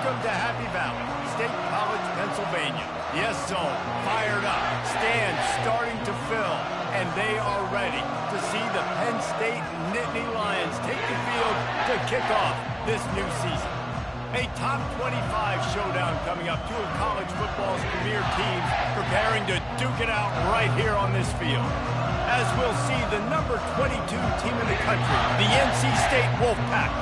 Welcome to Happy Valley, State College, Pennsylvania. Yes, zone, fired up, stands starting to fill, and they are ready to see the Penn State Nittany Lions take the field to kick off this new season. A top 25 showdown coming up, two of college football's premier teams preparing to duke it out right here on this field. As we'll see the number 22 team in the country, the NC State Wolfpack,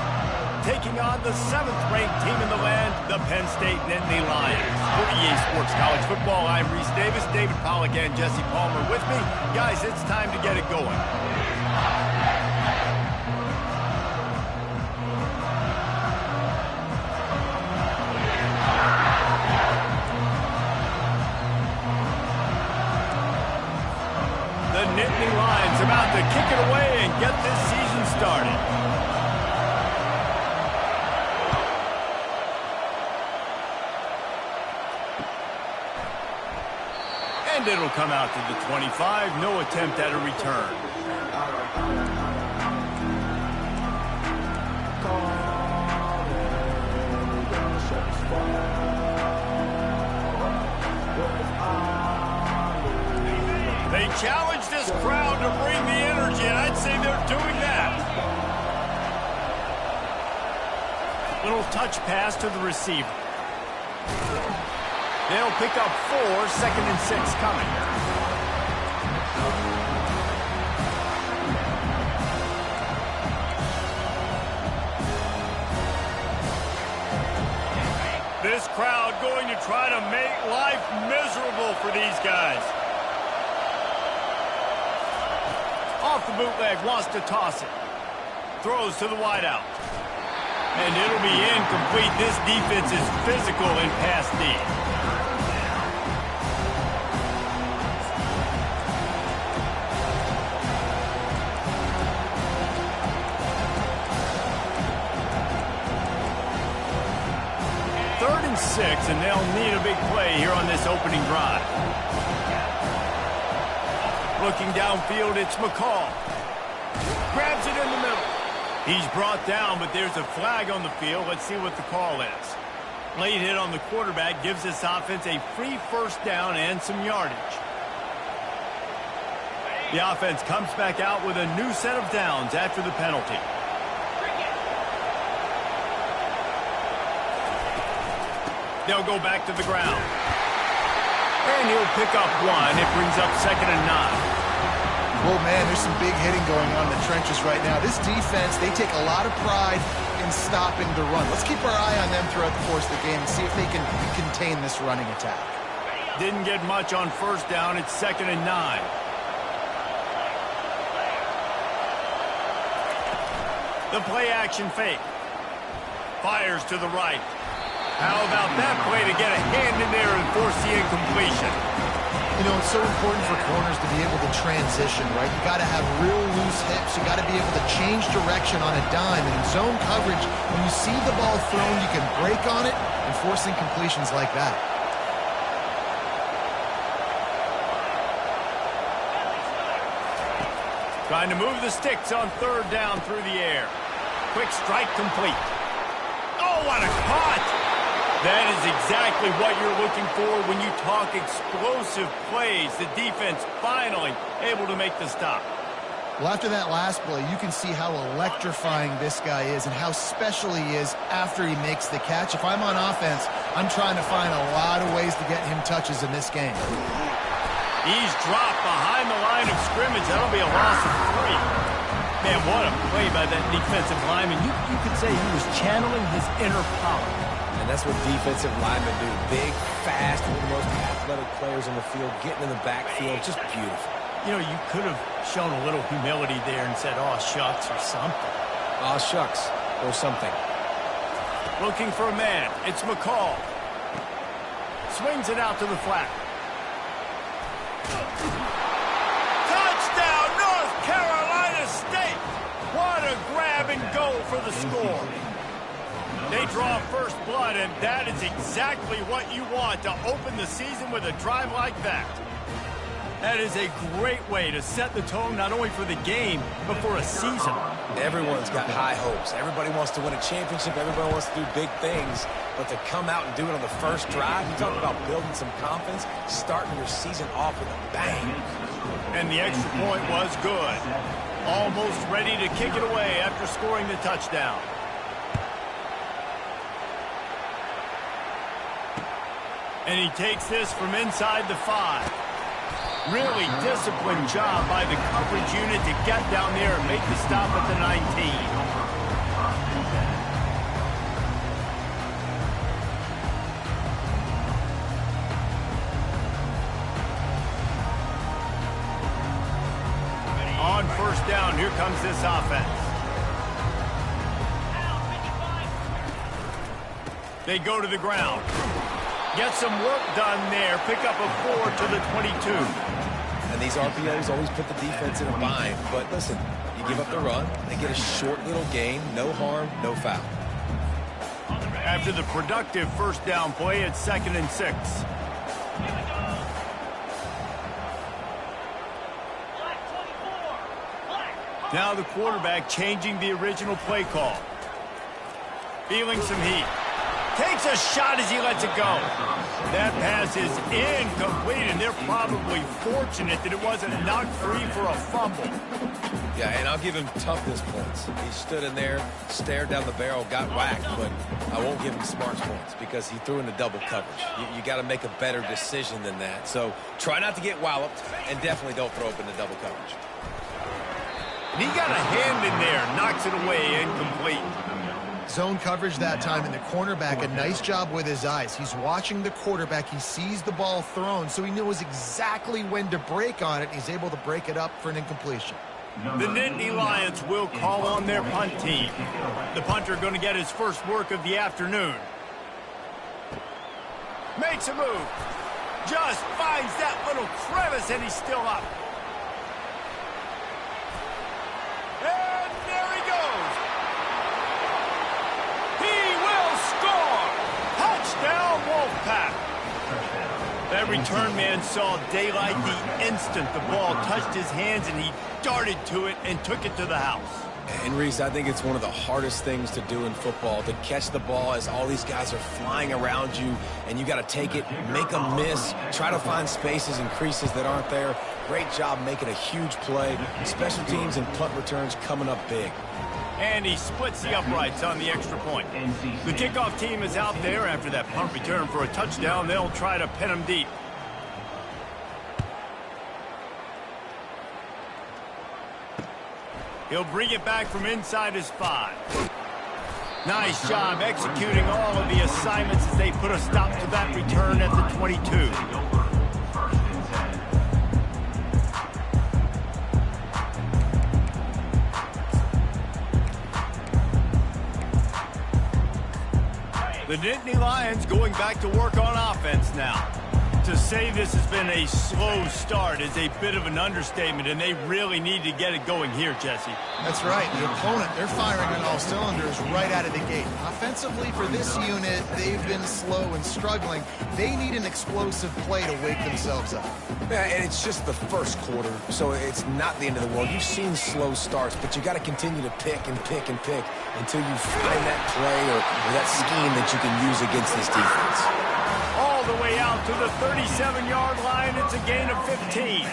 taking on the 7th-ranked team in the land, the Penn State Nittany Lions. For EA Sports College Football, I'm Reese Davis, David Pollack, and Jesse Palmer with me. Guys, it's time to get it going. The Nittany Lions about to kick it away and get this season started. And it'll come out to the 25. No attempt at a return. They challenge this crowd to bring the energy, and I'd say they're doing that. Little touch pass to the receiver. They'll pick up 4, 2nd and 6 coming. This crowd going to try to make life miserable for these guys. Off the bootleg, wants to toss it. Throws to the wideout. And it'll be incomplete. This defense is physical in pass D. Six, and they'll need a big play here on this opening drive. Looking downfield, it's McCall. Grabs it in the middle. He's brought down, but there's a flag on the field. Let's see what the call is. Late hit on the quarterback gives this offense a free first down and some yardage. The offense comes back out with a new set of downs after the penalty. They'll go back to the ground. And he'll pick up 1. It brings up 2nd and 9. Well, man, there's some big hitting going on in the trenches right now. This defense, they take a lot of pride in stopping the run. Let's keep our eye on them throughout the course of the game and see if they can contain this running attack. Didn't get much on first down. It's 2nd and 9. The play action fake. Fires to the right. How about that play to get a hand in there and force the incompletion? You know, it's so important for corners to be able to transition, right? You got to have real loose hips. You got to be able to change direction on a dime. And in zone coverage, when you see the ball thrown, you can break on it and force incompletions like that. Trying to move the sticks on 3rd down through the air. Quick strike complete. Oh, what a caught! That is exactly what you're looking for when you talk explosive plays. The defense finally able to make the stop. Well, after that last play, you can see how electrifying this guy is and how special he is after he makes the catch. If I'm on offense, I'm trying to find a lot of ways to get him touches in this game. He's dropped behind the line of scrimmage. That'll be a loss of 3. Man, what a play by that defensive lineman. You could say he was channeling his inner power. And that's what defensive linemen do. Big, fast, one of the most athletic players on the field, getting in the backfield. Just beautiful. You know, you could have shown a little humility there and said, "Aw, shucks," or something. Aw, shucks, or something. Looking for a man. It's McCall. Swings it out to the flat. Touchdown, North Carolina State! What a grab and go for the score. They draw first blood, and that is exactly what you want to open the season with a drive like that. That is a great way to set the tone not only for the game, but for a season. Everyone's got high hopes. Everybody wants to win a championship. Everybody wants to do big things. But to come out and do it on the first drive, you talk about building some confidence, starting your season off with a bang. And the extra point was good. Almost ready to kick it away after scoring the touchdown. And he takes this from inside the 5. Really disciplined job by the coverage unit to get down there and make the stop at the 19. On first down, here comes this offense. They go to the ground. Get some work done there. Pick up a 4 to the 22. And these RPOs always put the defense in a bind. But listen, you give up the run, they get a short little gain, no harm, no foul. After the productive first down play, it's 2nd and 6. Now the quarterback changing the original play call. Feeling some heat. Takes a shot as he lets it go. That pass is incomplete, and they're probably fortunate that it wasn't knocked free for a fumble. Yeah, and I'll give him toughness points. He stood in there, stared down the barrel, got whacked, but I won't give him smarts points because he threw into double coverage. You got to make a better decision than that. So try not to get walloped, and definitely don't throw up into double coverage. And he got a hand in there, knocks it away, incomplete. Zone coverage that time, and the cornerback, a nice job with his eyes. He's watching the quarterback. He sees the ball thrown, so he knows exactly when to break on it. He's able to break it up for an incompletion. The Nittany Lions will call on their punt team. The punter going to get his first work of the afternoon. Makes a move. Just finds that little crevice, and he's still up. And there he goes. He will score. Touchdown, Wolfpack. That return man saw daylight the instant the ball touched his hands, and he darted to it and took it to the house. And Reese, I think it's one of the hardest things to do in football, to catch the ball as all these guys are flying around you, and you got to take it, make them miss, try to find spaces and creases that aren't there. Great job making a huge play. Special teams and punt returns coming up big. And he splits the uprights on the extra point. The kickoff team is out there after that punt return for a touchdown. They'll try to pin him deep. He'll bring it back from inside his 5. Nice job executing all of the assignments as they put a stop to that return at the 22. The Nittany Lions going back to work on offense now. To say this has been a slow start is a bit of an understatement, and they really need to get it going here, Jesse. That's right. The opponent, they're firing on all cylinders right out of the gate. Offensively, for this unit, they've been slow and struggling. They need an explosive play to wake themselves up. Yeah, and it's just the first quarter, so it's not the end of the world. You've seen slow starts, but you got to continue to pick and pick and pick until you find that play or that scheme that you can use against this defense. All the way out to the 37-yard line. It's a gain of 15.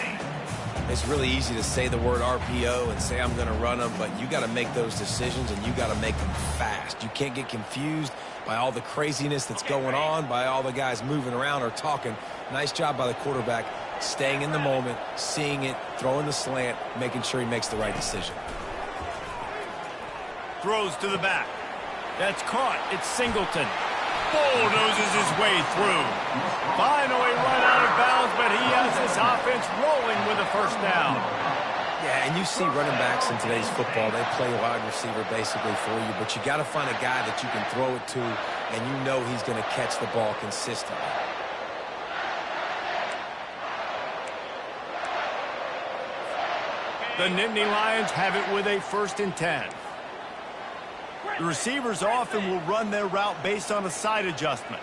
It's really easy to say the word RPO and say I'm going to run them, but you got to make those decisions, and you got to make them fast. You can't get confused by all the craziness that's going on, by all the guys moving around or talking. Nice job by the quarterback, staying in the moment, seeing it, throwing the slant, making sure he makes the right decision. Throws to the back. That's caught. It's Singleton. Bulldozes his way through. Finally run out of bounds, but he has this offense rolling with a first down. Yeah, and you see running backs in today's football, they play wide receiver basically for you, but you got to find a guy that you can throw it to, and you know he's going to catch the ball consistently. The Nittany Lions have it with a 1st and 10. The receivers often will run their route based on a side adjustment.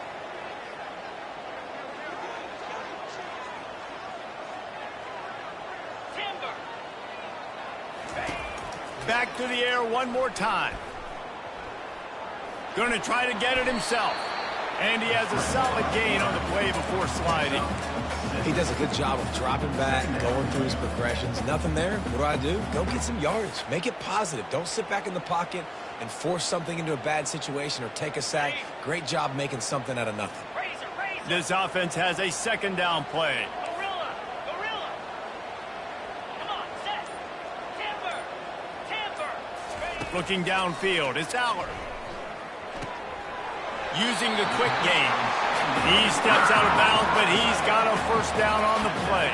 back to the air one more time. Going to try to get it himself. And he has a solid gain on the play before sliding. He does a good job of dropping back, going through his progressions. Nothing there. What do? Go get some yards. Make it positive. Don't sit back in the pocket and force something into a bad situation or take a sack. Great job making something out of nothing. This offense has a second down play. Gorilla. Come on, set. Timber. Looking downfield, it's Aller. Using the quick game. He steps out of bounds, but he's got a first down on the play.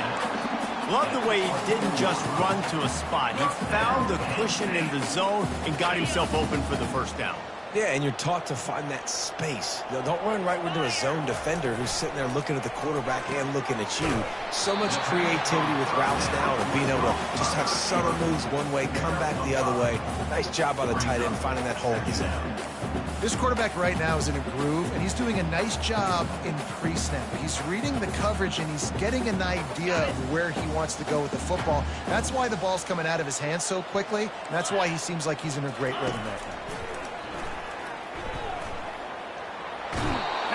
Love the way he didn't just run to a spot. He found the cushion in the zone and got himself open for the first down. Yeah, and you're taught to find that space. You know, don't run right into a zone defender who's sitting there looking at the quarterback and looking at you. So much creativity with routes now and being able to just have subtle moves one way, come back the other way. Nice job by the tight end finding that hole in the zone. This quarterback right now is in a groove, and he's doing a nice job in pre-snap. He's reading the coverage, and he's getting an idea of where he wants to go with the football. That's why the ball's coming out of his hands so quickly, and that's why he seems like he's in a great rhythm right now.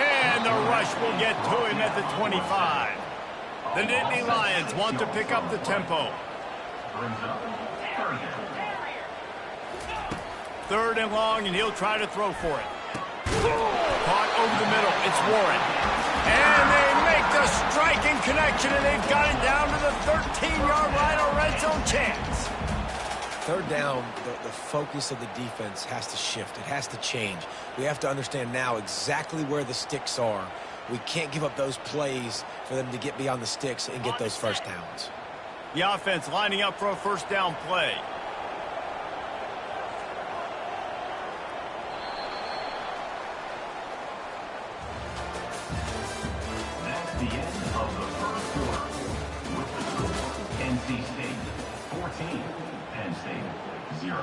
And the rush will get to him at the 25. The Nittany Lions want to pick up the tempo. Third and long, and he'll try to throw for it. Caught over the middle. It's Warren. And they make the striking connection, and they've got it down to the 13-yard line, a red zone chance. Third down, the focus of the defense has to shift. It has to change. We have to understand now exactly where the sticks are. We can't give up those plays for them to get beyond the sticks and get those first downs. The offense lining up for a first down play. That's the end of the first quarter. With the score, NC State 14, Penn State 0.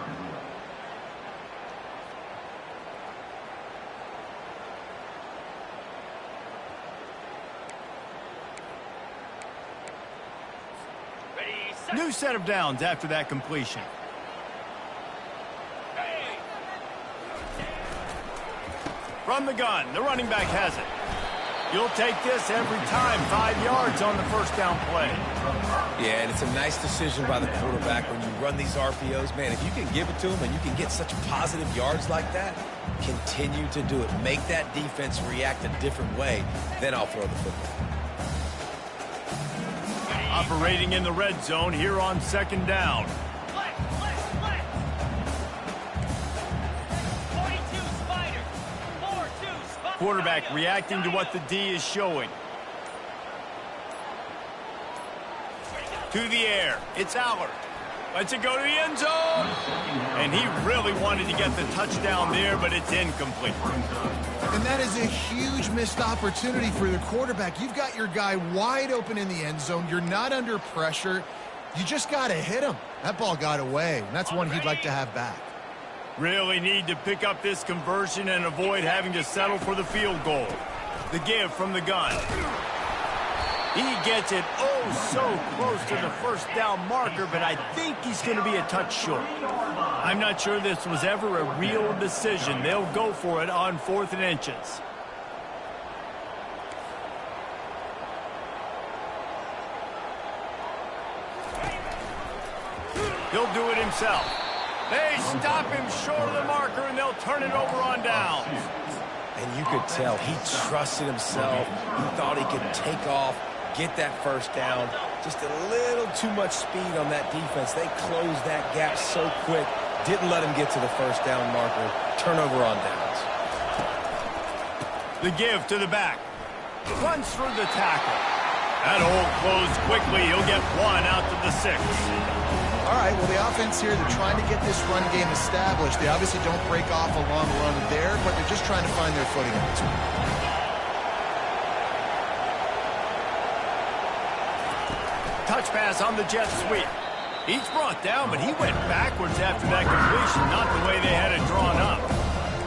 New set of downs after that completion. From the gun, the running back has it. You'll take this every time. 5 yards on the first down play. Yeah, and it's a nice decision by the quarterback when you run these RPOs. Man, if you can give it to him and you can get such positive yards like that, continue to do it. Make that defense react a different way, then I'll throw the football. Operating in the red zone here on second down. Flex. 42 spider. 4-2 spider. Quarterback reacting to what the D is showing. To the air. It's Aller. Lets it go to the end zone. And he really wanted to get the touchdown there, but it's incomplete. And that is a huge missed opportunity for the quarterback. You've got your guy wide open in the end zone. You're not under pressure. You just got to hit him. That ball got away, and that's one he'd like to have back. Really need to pick up this conversion and avoid having to settle for the field goal. The give from the gun. He gets it so close to the first down marker, but I think he's going to be a touch short. I'm not sure this was ever a real decision. They'll go for it on 4th and inches. He'll do it himself. They stop him short of the marker, and they'll turn it over on downs. And you could tell he trusted himself. He thought he could take off, get that first down. Just a little too much speed on that defense. They closed that gap so quick. Didn't let him get to the first down marker. Turnover on downs. The give to the back. Runs through the tackle. That hole closed quickly. He'll get one out to the 6. All right, well, the offense here, they're trying to get this run game established. They obviously don't break off a long run there, but they're just trying to find their footing in this one. Touch pass on the jet sweep. He's brought down, but he went backwards after that completion, not the way they had it drawn up.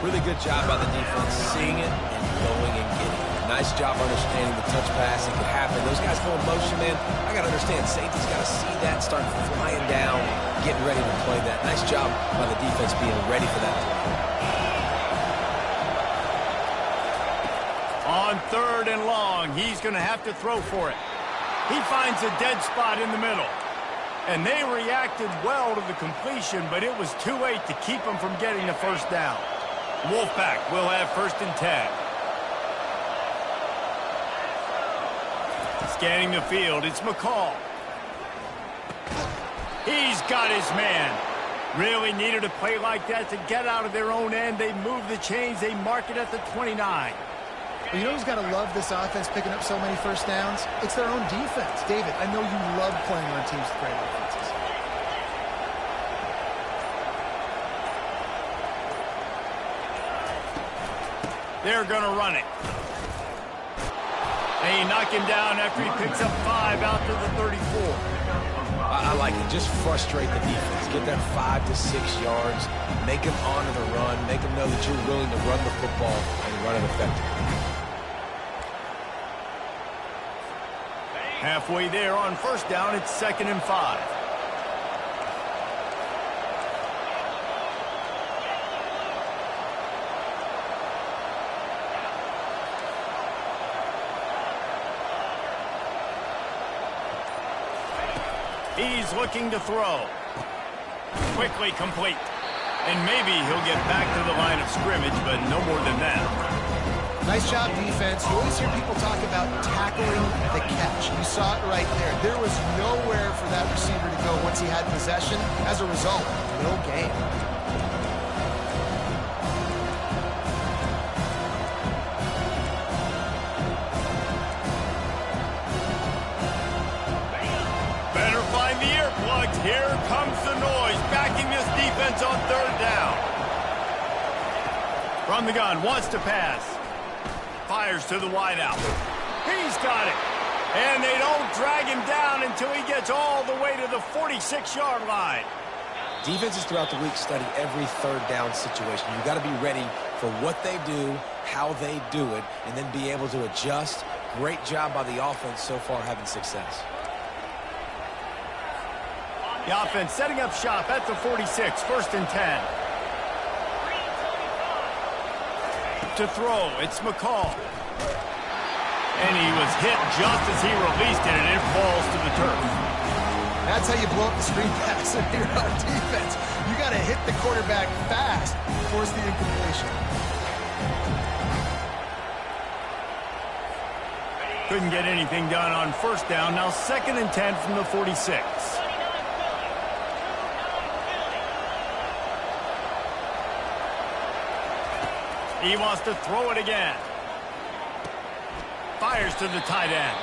Really good job by the defense, seeing it and going and getting it. Nice job understanding the touch pass. It could happen. Those guys go in motion, man. I got to understand, safety's got to see that, start flying down, getting ready to play that. Nice job by the defense being ready for that play. On 3rd and long, he's going to have to throw for it. He finds a dead spot in the middle. And they reacted well to the completion, but it was too late to keep them from getting the first down. Wolfpack will have 1st and 10. Scanning the field, it's McCall. He's got his man. Really needed a play like that to get out of their own end. They move the chains. They mark it at the 29. Well, you know who's got to love this offense picking up so many first downs? It's their own defense. David, I know you love playing on teams with great offenses. They're going to run it. They knock him down after he picks up 5 out to the 34. I like it. Just frustrate the defense. Get that 5 to 6 yards. Make them honor the run. Make them know that you're willing to run the football and run it effectively. Halfway there on 1st down, it's 2nd and 5. He's looking to throw. Quickly complete. And maybe he'll get back to the line of scrimmage, but no more than that. Nice job, defense. You always hear people talk about tackling the catch. You saw it right there. There was nowhere for that receiver to go once he had possession. As a result, no gain. Better find the earplugs. Here comes the noise, backing this defense on 3rd down. From the gun, wants to pass. Fires to the wideout. He's got it. And they don't drag him down until he gets all the way to the 46-yard line. Defenses throughout the week study every 3rd down situation. You've got to be ready for what they do, how they do it, and then be able to adjust. Great job by the offense so far having success. The offense setting up shop at the 46, 1st and 10. To throw, it's McCall. And he was hit just as he released it, and it falls to the turf. That's how you blow up the screen pass if you're on defense. You got to hit the quarterback fast, force the incompletion. Couldn't get anything done on 1st down. Now 2nd and 10 from the 46. He wants to throw it again. Fires to the tight end.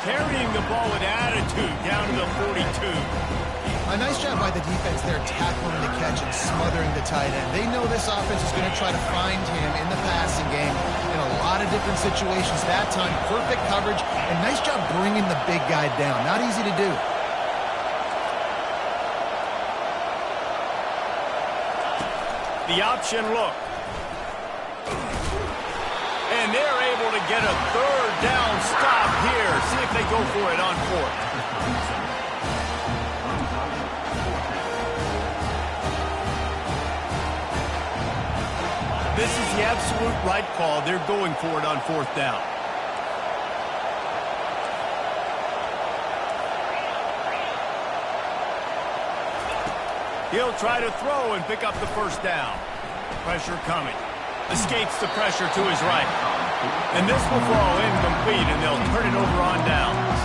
Carrying the ball with attitude down to the 42. A nice job by the defense there, tackling the catch and smothering the tight end. They know this offense is going to try to find him in the passing game in a lot of different situations. That time, perfect coverage, and nice job bringing the big guy down. Not easy to do. The option look. And they're able to get a 3rd down stop here. See if they go for it on 4th. This is the absolute right call. They're going for it on 4th down. He'll try to throw and pick up the 1st down. Pressure coming. Escapes the pressure to his right. And this will fall incomplete, and they'll turn it over on downs.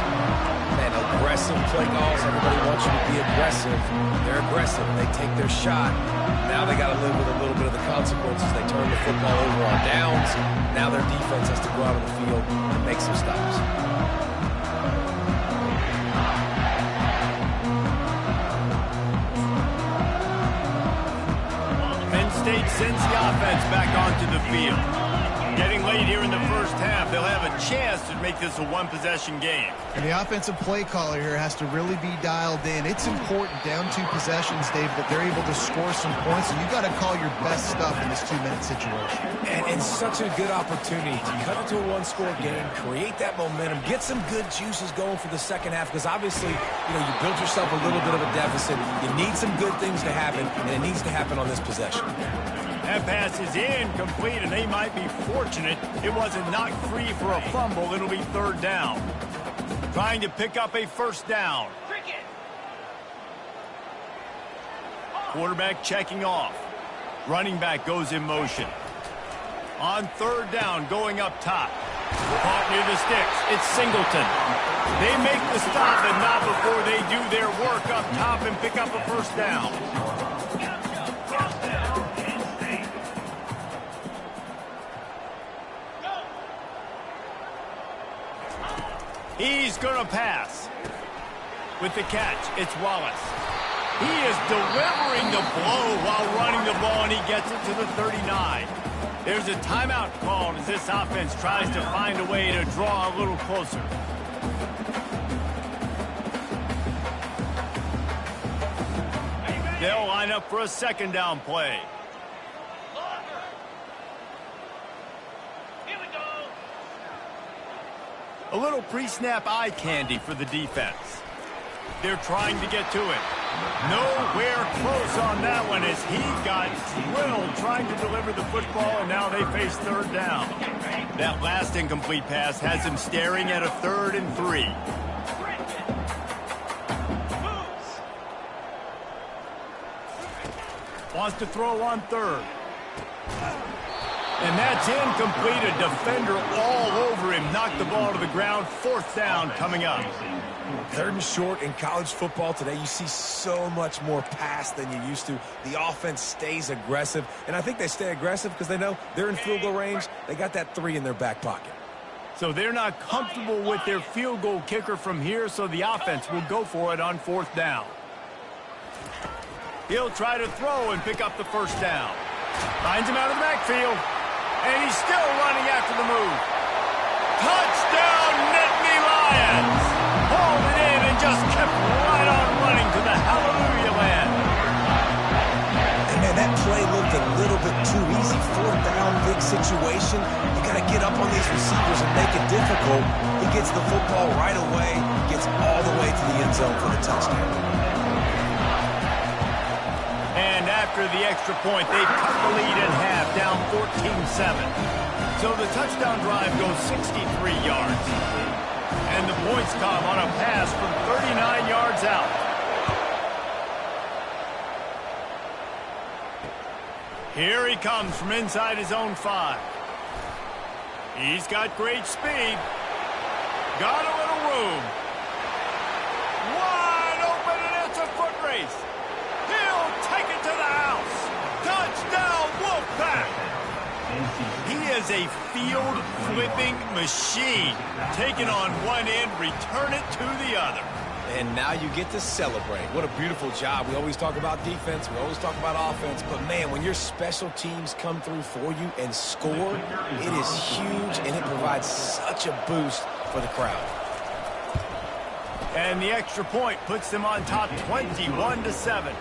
Man, aggressive play calls. Everybody wants you to be aggressive. They're aggressive. They take their shot. Now they got to live with a little bit of the consequences. They turn the football over on downs. Now their defense has to go out on the field and make some stops. Penn State sends the offense back onto the field. Getting late here in the first half, they'll have a chance to make this a one-possession game. And the offensive play caller here has to really be dialed in. It's important down 2 possessions, Dave, that they're able to score some points, and you've got to call your best stuff in this 2-minute situation. And such a good opportunity to cut it to a one-score game, create that momentum, get some good juices going for the second half, because obviously, you built yourself a little bit of a deficit. You need some good things to happen, and it needs to happen on this possession. That pass is incomplete, and they might be fortunate it wasn't knocked free for a fumble. It'll be 3rd down. Trying to pick up a 1st down. Cricket. Quarterback checking off. Running back goes in motion. On 3rd down, going up top. Caught near the sticks. It's Singleton. They make the stop, and not before they do their work up top and pick up a 1st down. He's going to pass. With the catch, it's Wallace. He is delivering the blow while running the ball, and he gets it to the 39. There's a timeout called as this offense tries to find a way to draw a little closer. They'll line up for a 2nd down play. A little pre-snap eye candy for the defense. They're trying to get to it. Nowhere close on that one as he got drilled trying to deliver the football, and now they face 3rd down. That last incomplete pass has him staring at a 3rd and 3. Wants to throw on 3rd. And that's incomplete. A defender all over him. Knocked the ball to the ground. 4th down coming up. 3rd and short in college football today. You see so much more pass than you used to. The offense stays aggressive. And I think they stay aggressive because they know they're in field goal range. They got that 3 in their back pocket. So they're not comfortable with their field goal kicker from here, so the offense will go for it on 4th down. He'll try to throw and pick up the 1st down. Finds him out of the backfield. And he's still running after the move. Touchdown, Nittany Lions! Hauled it in and just kept right on running to the hallelujah land. And man, that play looked a little bit too easy. 4th down, big situation. You got to get up on these receivers and make it difficult. He gets the football right away, gets all the way to the end zone for the touchdown. And after the extra point, they cut the lead in half, down 14-7. So the touchdown drive goes 63 yards. And the points come on a pass from 39 yards out. Here he comes from inside his own 5. He's got great speed. Got a little room. Wide open, and it's a foot race. He'll take it to the house. Touchdown, Wolfpack. He is a field-flipping machine. Taking on one end, return it to the other. And now you get to celebrate. What a beautiful job. We always talk about defense. We always talk about offense. But, man, when your special teams come through for you and score, it is huge, and it provides such a boost for the crowd. And the extra point puts them on top 21-7.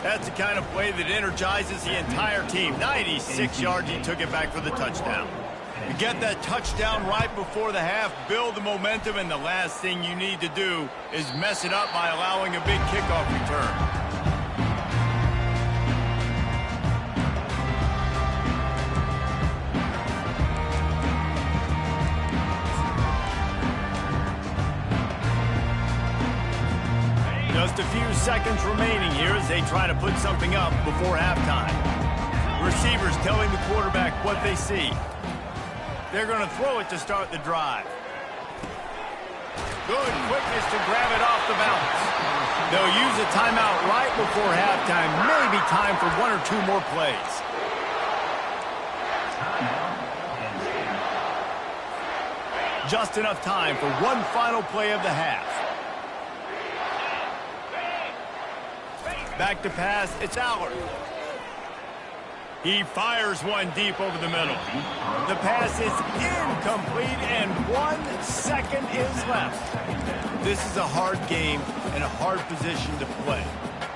That's the kind of play that energizes the entire team. 96 yards, he took it back for the touchdown. You get that touchdown right before the half, build the momentum, and the last thing you need to do is mess it up by allowing a big kickoff return. Just a few seconds remaining here as they try to put something up before halftime. Receivers telling the quarterback what they see. They're going to throw it to start the drive. Good quickness to grab it off the bounce. They'll use a timeout right before halftime. Maybe time for 1 or 2 more plays. Just enough time for one final play of the half. Back to pass, it's Allard. He fires one deep over the middle. The pass is incomplete, and 1 second is left. This is a hard game and a hard position to play.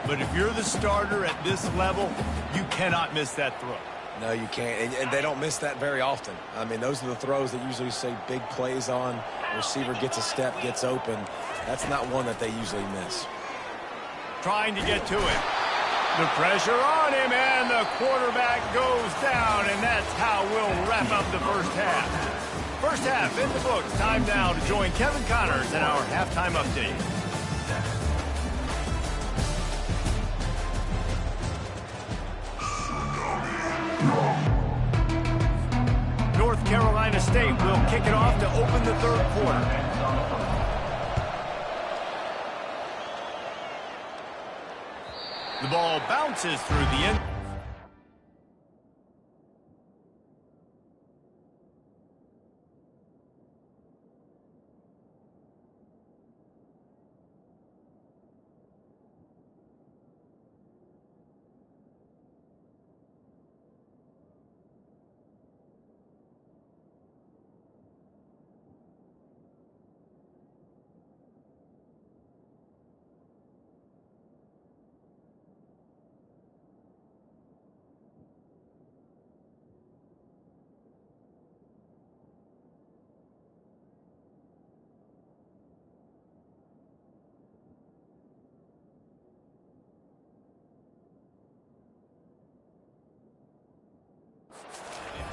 But if you're the starter at this level, you cannot miss that throw. No, you can't, and they don't miss that very often. I mean, those are the throws that usually say big plays on. Receiver gets a step, gets open. That's not one that they usually miss. Trying to get to it. The pressure on him, and the quarterback goes down, and that's how we'll wrap up the first half. First half in the books. Time now to join Kevin Connors in our halftime update. North Carolina State will kick it off to open the third quarter. The ball bounces through the end.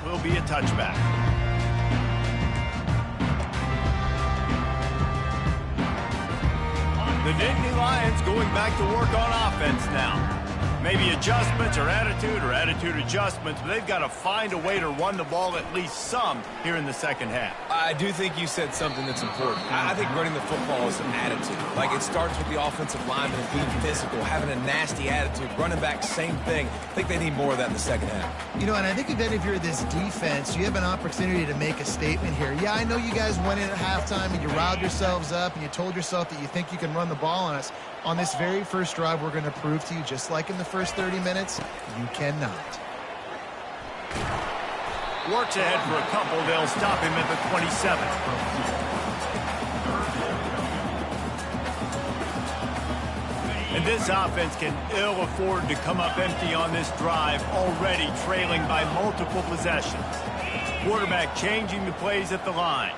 Will be a touchback. The Nittany Lions going back to work on offense now. Maybe adjustments or attitude adjustments, but they've got to find a way to run the ball at least some here in the second half. I do think you said something that's important. I think running the football is an attitude. Like, it starts with the offensive lineman and being physical, having a nasty attitude. Running back, same thing. I think they need more of that in the second half. You know, and I think if you're this defense, you have an opportunity to make a statement here. Yeah, I know you guys went in at halftime and you riled yourselves up and you told yourself that you think you can run the ball on us. On this very first drive, we're going to prove to you, just like in the first 30 minutes, you cannot. Works ahead for a couple. They'll stop him at the 27. And this offense can ill afford to come up empty on this drive, already trailing by multiple possessions. Quarterback changing the plays at the line.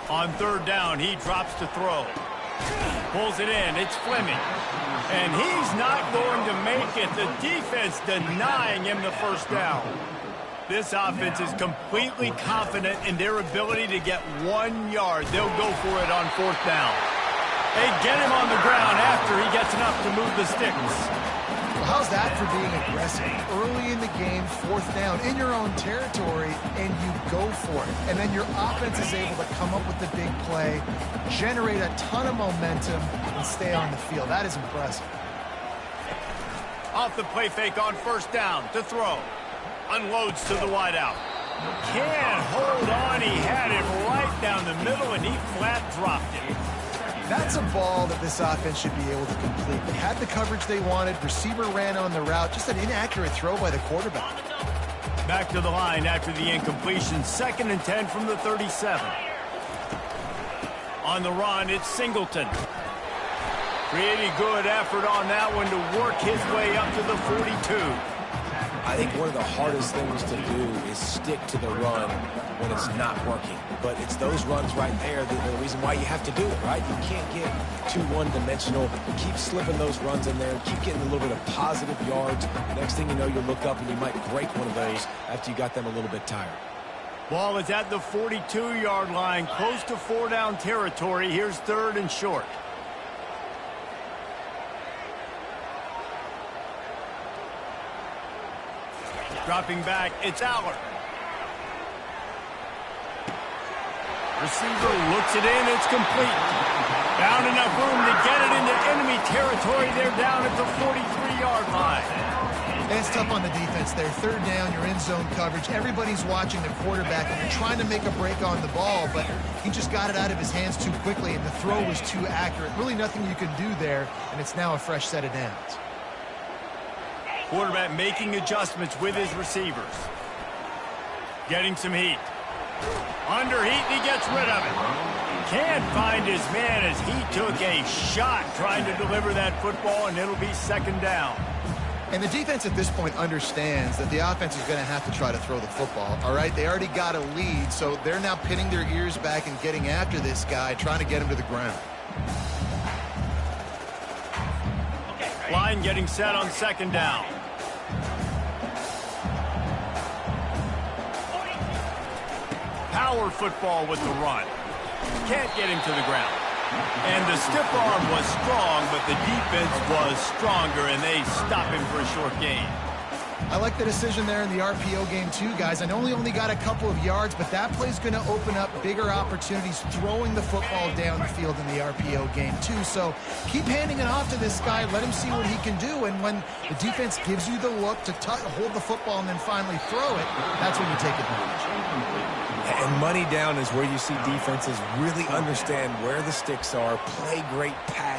On third down, he drops to throw. Pulls it in. It's Fleming. And he's not going to make it. The defense denying him the first down. This offense is completely confident in their ability to get 1 yard. They'll go for it on fourth down. They get him on the ground after he gets enough to move the sticks. Well, how's that for being aggressive? Early in the game, fourth down in your own territory, and you go for it. And then your offense is able to come up with the big play, generate a ton of momentum, and stay on the field. That is impressive. Off the play fake on first down to throw. Unloads to the wideout. Can't hold on. He had it right down the middle, and he flat dropped it. That's a ball that this offense should be able to complete. They had the coverage they wanted. Receiver ran on the route. Just an inaccurate throw by the quarterback. Back to the line after the incompletion. 2nd and 10 from the 37. On the run, it's Singleton. Pretty good effort on that one to work his way up to the 42. I think one of the hardest things to do is stick to the run when it's not working. But it's those runs right there that are the reason why you have to do it, right? You can't get too one-dimensional. Keep slipping those runs in there. Keep getting a little bit of positive yards. Next thing you know, you look up and you might break one of those after you got them a little bit tired. Ball is at the 42-yard line, close to 4-down territory. Here's 3rd and short. Dropping back, it's Aller. Receiver looks it in, it's complete. Found enough room to get it into enemy territory. They're down at the 43-yard line. And it's tough on the defense there. 3rd down, you're in zone coverage. Everybody's watching the quarterback, and you're trying to make a break on the ball, but he just got it out of his hands too quickly, and the throw was too accurate. Really nothing you can do there, and it's now a fresh set of downs. Quarterback making adjustments with his receivers. Getting some heat. Under heat, and he gets rid of it. Can't find his man as he took a shot trying to deliver that football, and it'll be second down. And the defense at this point understands that the offense is going to have to try to throw the football, all right? They already got a lead, so they're now pinning their ears back and getting after this guy, trying to get him to the ground. Line getting set on second down. Power football with the run. Can't get him to the ground. And the stiff arm was strong, but the defense was stronger, and they stop him for a short gain. I like the decision there in the RPO game too, guys. I know he only got a couple of yards, but that play's going to open up bigger opportunities throwing the football down the field in the RPO game too. So keep handing it off to this guy. Let him see what he can do. And when the defense gives you the look to hold the football and then finally throw it, that's when you take advantage. And money down is where you see defenses really understand where the sticks are, play great pass.